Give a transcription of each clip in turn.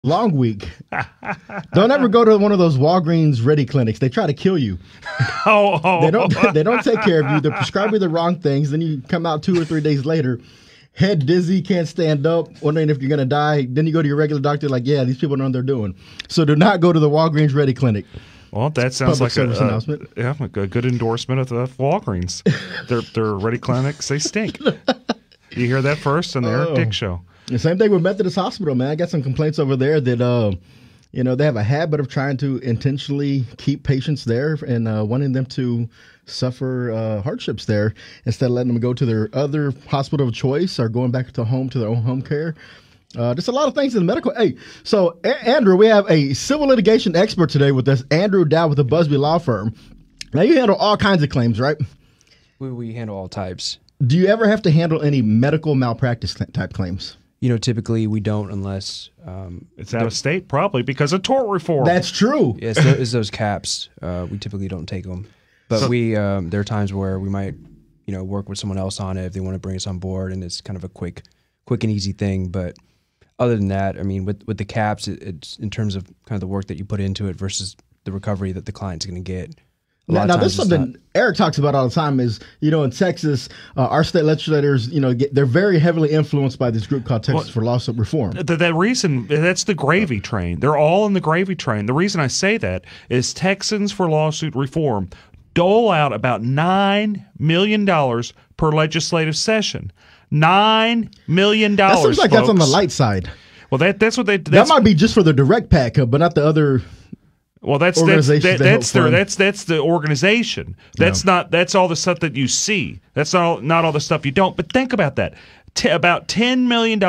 Long week. Don't ever go to one of those Walgreens Ready clinics. They try to kill you. They don't. They don't take care of you. They prescribe you the wrong things. Then you come out 2 or 3 days later, head dizzy, can't stand up, wondering if you're gonna die. Then you go to your regular doctor, like, yeah, these people know what they're doing. So do not go to the Walgreens Ready clinic. Well, that sounds like announcement. A good endorsement of the Walgreens. Their Ready clinics, they stink. You hear that first on the Eric Dick Show. The same thing with Methodist Hospital, man. I got some complaints over there that, they have a habit of trying to intentionally keep patients there and wanting them to suffer hardships there instead of letting them go to their other hospital of choice or going back to their own home care. There's a lot of things in the medical. Hey, so Andrew, we have a civil litigation expert today with us, Andrew Dow with the Busby Law Firm. Now, you handle all kinds of claims, right? We handle all types. Do you ever have to handle any medical malpractice type claims? Typically we don't unless it's out of state, probably because of tort reform. That's true. Yes, it's those caps. We typically don't take them, but there are times where we might, work with someone else on it if they want to bring us on board, and it's kind of a quick and easy thing. But other than that, I mean, with the caps, it's in terms of kind of the work that you put into it versus the recovery that the client's going to get. Now, this is something Eric talks about all the time is, in Texas, our state legislators, they're very heavily influenced by this group called Texas for Lawsuit Reform. That reason, that's the gravy train. They're all in the gravy train. The reason I say that is Texans for Lawsuit Reform dole out about $9 million per legislative session. $9 million, That seems like folks. That's on the light side. Well, that's what they... That might be just for the direct PAC, but not the other... Well, that's the organization. That's all the stuff that you see. That's not all the stuff you don't. But think about that. About $10 million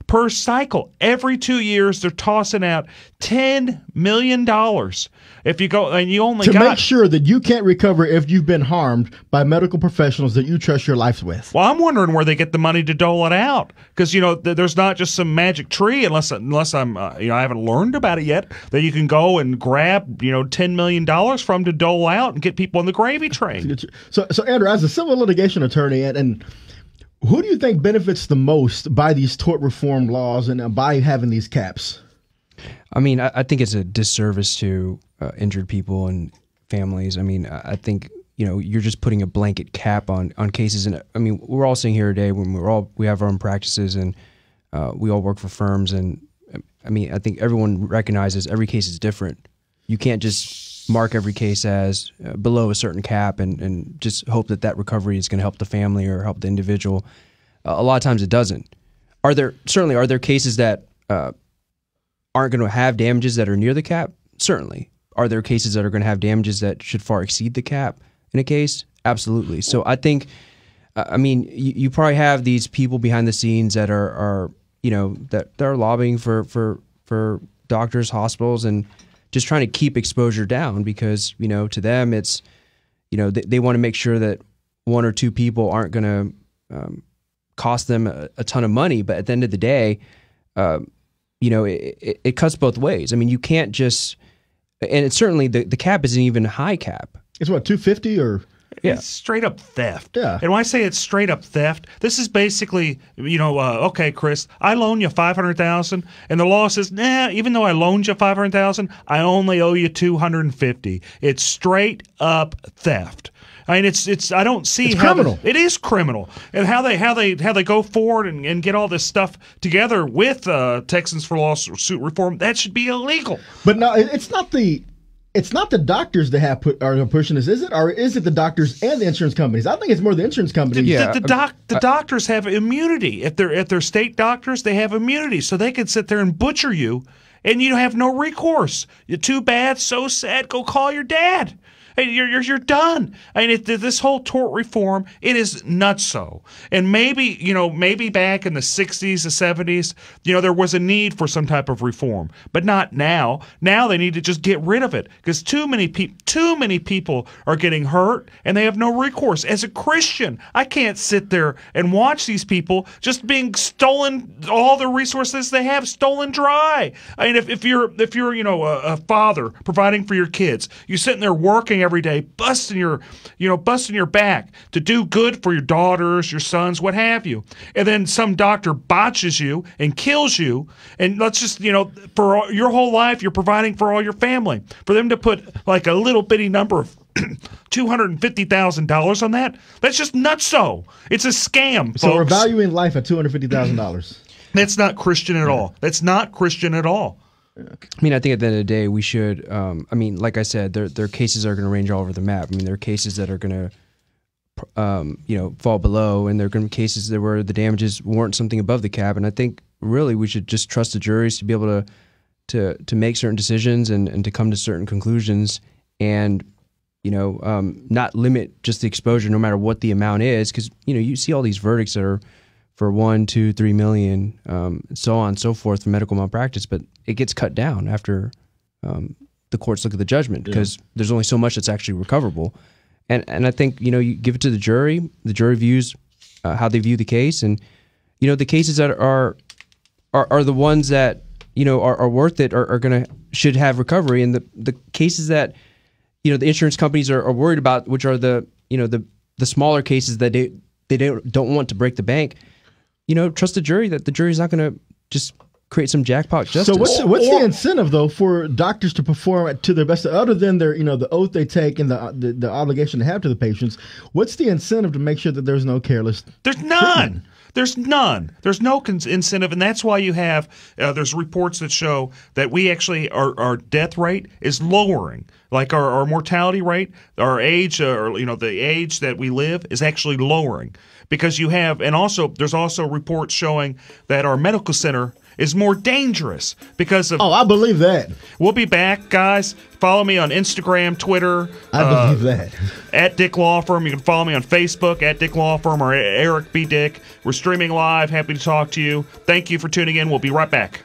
per cycle. Every 2 years, they're tossing out $10 million. If you go and you only make sure that you can't recover if you've been harmed by medical professionals that you trust your life with. Well, I'm wondering where they get the money to dole it out, because there's not just some magic tree unless I'm I haven't learned about it yet, that you can go and grab $10 million from to dole out and get people on the gravy train. So Andrew, as a civil litigation attorney, and who do you think benefits the most by these tort reform laws and by having these caps? I mean, I think it's a disservice to injured people and families. I mean, I think you're just putting a blanket cap on cases, and I mean, we're all sitting here today when we have our own practices and we all work for firms, and I mean, I think everyone recognizes every case is different. You can't just mark every case as below a certain cap and just hope that recovery is going to help the family or help the individual. A lot of times it doesn't. Are there cases that aren't going to have damages that are near the cap? Certainly. Are there cases that are going to have damages that should far exceed the cap in a case? Absolutely. So I think, you probably have these people behind the scenes that are lobbying for doctors, hospitals, and just trying to keep exposure down because, to them it's, they want to make sure that one or two people aren't going to cost them a ton of money. But at the end of the day, it cuts both ways. I mean, you can't just, and it's certainly the cap isn't even a high cap. It's what, 250 or? Yeah. It's straight up theft. Yeah. And when I say it's straight up theft, this is basically, okay, Chris, I loan you $500,000, and the law says, even though I loaned you $500,000, I only owe you $250. It's straight up theft. I mean, it's. I don't see it's how criminal. It is criminal, and how they go forward and get all this stuff together with Texans for Lawsuit Reform. That should be illegal. But no, it's not the doctors that are pushing this, is it? Or is it the doctors and the insurance companies? I think it's more the insurance companies. The doctors have immunity. If they're state doctors, they have immunity, so they can sit there and butcher you, and you have no recourse. You're too bad, so sad. Go call your dad. Hey, you're done. I mean, this whole tort reform, it is nutso. And maybe back in the 60s, the 70s, there was a need for some type of reform, but not now. Now they need to just get rid of it because too many people are getting hurt and they have no recourse. As a Christian, I can't sit there and watch these people just being stolen, all the resources they have stolen dry. I mean, if you're a father providing for your kids, you're sitting there working every day, busting your back to do good for your daughters, your sons, what have you. And then some doctor botches you and kills you. And let's just, for your whole life, you're providing for all your family. For them to put like a little bitty number of $250,000 on that's just nutso. It's a scam, So we're folks. valuing life at $250,000. That's not Christian at all. That's not Christian at all. I mean, I think at the end of the day, we should. Like I said, their cases are going to range all over the map. I mean, there are cases that are going to, fall below, and there are going to be cases where the damages warrant something above the cap. And I think really we should just trust the juries to be able to make certain decisions and to come to certain conclusions, and not limit just the exposure, no matter what the amount is, because you see all these verdicts that are for 1, 2, 3 million, so on and so forth for medical malpractice, but it gets cut down after the courts look at the judgment because there's only so much that's actually recoverable. And I think you give it to the jury views how they view the case, and the cases that are the ones that are worth it should have recovery, and the cases that the insurance companies are worried about, which are the smaller cases that they don't want to break the bank. Trust the jury that the jury's not going to just create some jackpot justice. So what's the incentive though for doctors to perform to their best, other than their the oath they take and the obligation to have to the patients? What's the incentive to make sure that there's no careless? There's none. There's none. There's no incentive, and that's why you have there's reports that show that we actually our death rate is lowering. Like our mortality rate, our age, the age that we live is actually lowering because you have, and also there's also reports showing that our medical center is more dangerous because of. Oh, I believe that. We'll be back, guys. Follow me on Instagram, Twitter. I believe that. At Dick Law Firm. You can follow me on Facebook at Dick Law Firm or Eric B. Dick. We're streaming live. Happy to talk to you. Thank you for tuning in. We'll be right back.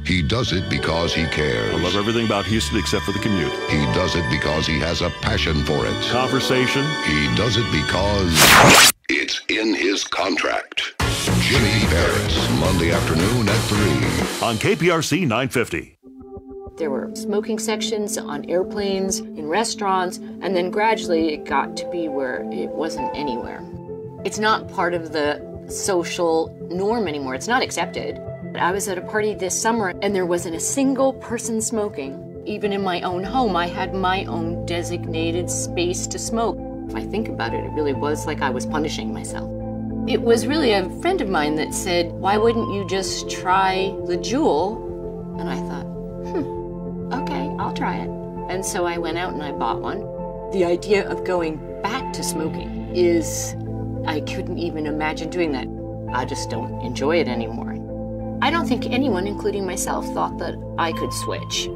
He does it because he cares. I love everything about Houston except for the commute. He does it because he has a passion for it. Conversation. He does it because it's in his contract. Jimmy Barrett's Monday afternoon at 3 on KPRC 950. There were smoking sections on airplanes, in restaurants, and then gradually it got to be where it wasn't anywhere. It's not part of the social norm anymore. It's not accepted. I was at a party this summer and there wasn't a single person smoking. Even in my own home, I had my own designated space to smoke. If I think about it, it really was like I was punishing myself. It was really a friend of mine that said, why wouldn't you just try the Juul? And I thought, okay, I'll try it. And so I went out and I bought one. The idea of going back to smoking is, I couldn't even imagine doing that. I just don't enjoy it anymore. I don't think anyone, including myself, thought that I could switch.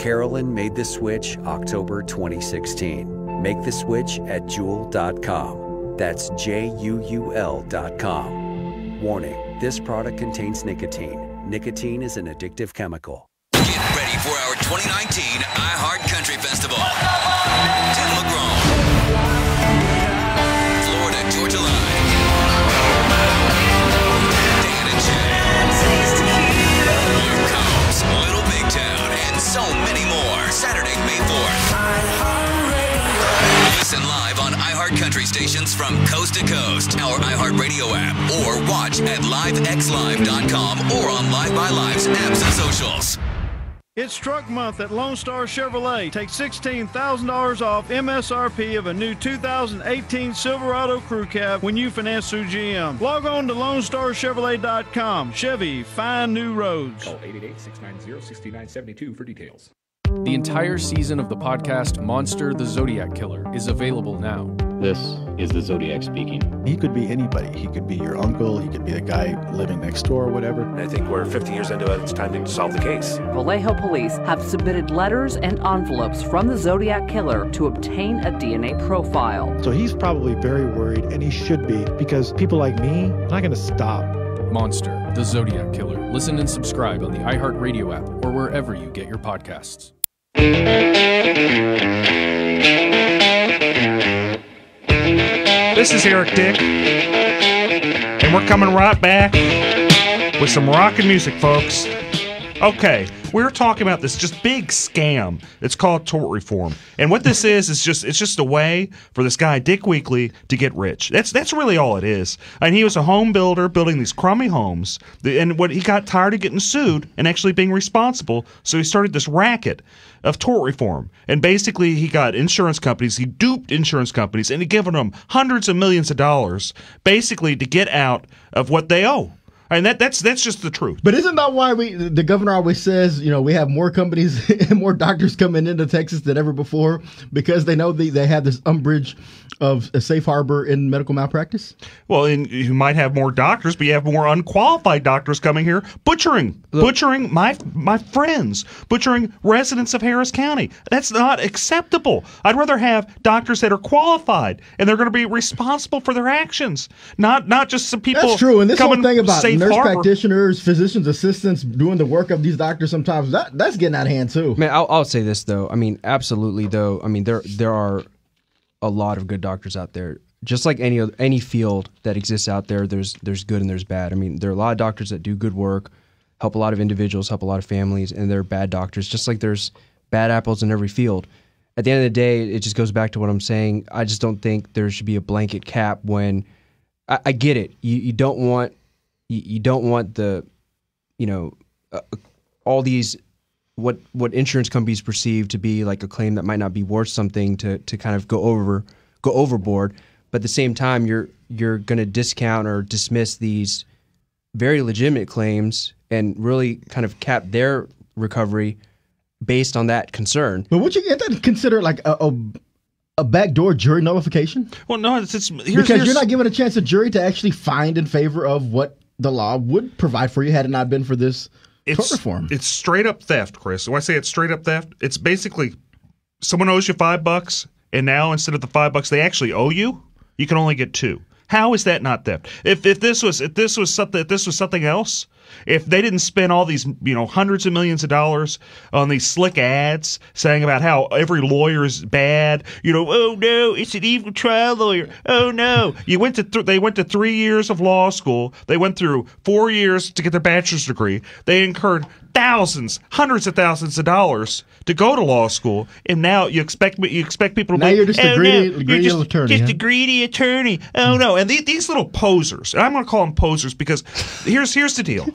Carolyn made the switch October 2016. Make the switch at Juul.com. That's JUUL.com. Warning, this product contains nicotine. Nicotine is an addictive chemical. Get ready for our 2019 iHeart Country Festival. Tim McGraw, Florida Georgia Line, Dan and Shay, Luke Combs, Little Big Town, and so many more. Saturday, May 4th. Listen live on iHeart Country stations from coast to coast, our iHeart Radio app, or watch at livexlive.com or on Live by Live's apps and socials. It's Truck Month at Lone Star Chevrolet. Take $16,000 off MSRP of a new 2018 Silverado Crew Cab when you finance through GM. Log on to LoneStarChevrolet.com. Chevy, find new roads. Call 888-690-6972 for details. The entire season of the podcast Monster the Zodiac Killer is available now. This is the Zodiac speaking. He could be anybody. He could be your uncle. He could be the guy living next door or whatever. I think we're 50 years into it. It's time to solve the case. Vallejo police have submitted letters and envelopes from the Zodiac Killer to obtain a DNA profile. So he's probably very worried, and he should be, because people like me are not going to stop. Monster the Zodiac Killer. Listen and subscribe on the iHeartRadio app or wherever you get your podcasts. This is Eric Dick, and we're coming right back with some rockin' music, folks. Okay, we're talking about this just big scam. It's called tort reform, and what this is just a way for this guy Dick Weekly to get rich. That's really all it is. And he was a home builder building these crummy homes, and what he got tired of getting sued and actually being responsible, so he started this racket of tort reform. And basically, he got insurance companies, he duped insurance companies, and he given them hundreds of millions of dollars, basically to get out of what they owe. And that's just the truth. But isn't that why the governor always says, we have more companies and more doctors coming into Texas than ever before because they know they have this umbrage of a safe harbor in medical malpractice? Well, you might have more doctors, but you have more unqualified doctors coming here butchering my friends, butchering residents of Harris County. That's not acceptable. I'd rather have doctors that are qualified and they're going to be responsible for their actions, not just some people. That's true. And this whole thing about nurse harbor. Practitioners, physicians, assistants doing the work of these doctors sometimes, that's getting out of hand too. Man, I'll say this though. I mean, absolutely though. I mean, there are a lot of good doctors out there. Just like any field that exists out there, there's good and there's bad. I mean, there are a lot of doctors that do good work, help a lot of individuals, help a lot of families, and there are bad doctors. Just like there's bad apples in every field. At the end of the day, it just goes back to what I'm saying. I just don't think there should be a blanket cap when I get it. You don't want the all these what insurance companies perceive to be like a claim that might not be worth something to kind of go overboard. But at the same time, you're going to discount or dismiss these very legitimate claims and really kind of cap their recovery based on that concern. But would you get that considered like a backdoor jury nullification? Well, no, because you're not giving a chance a jury to actually find in favor of what the law would provide for you had it not been for this tort reform. It's straight up theft, Chris. When I say it's straight up theft, it's basically someone owes you $5, and now instead of the $5 they actually owe you, you can only get $2. How is that not theft? If this was something else, if they didn't spend all these hundreds of millions of dollars on these slick ads saying about how every lawyer is bad, oh no, it's an evil trial lawyer. Oh no, they went to 3 years of law school. They went through 4 years to get their bachelor's degree. They incurred hundreds of thousands of dollars to go to law school, and now you expect people to now be. You're just a greedy attorney. Just a greedy attorney. Oh no, and these little posers, and I'm going to call them posers because here's the deal.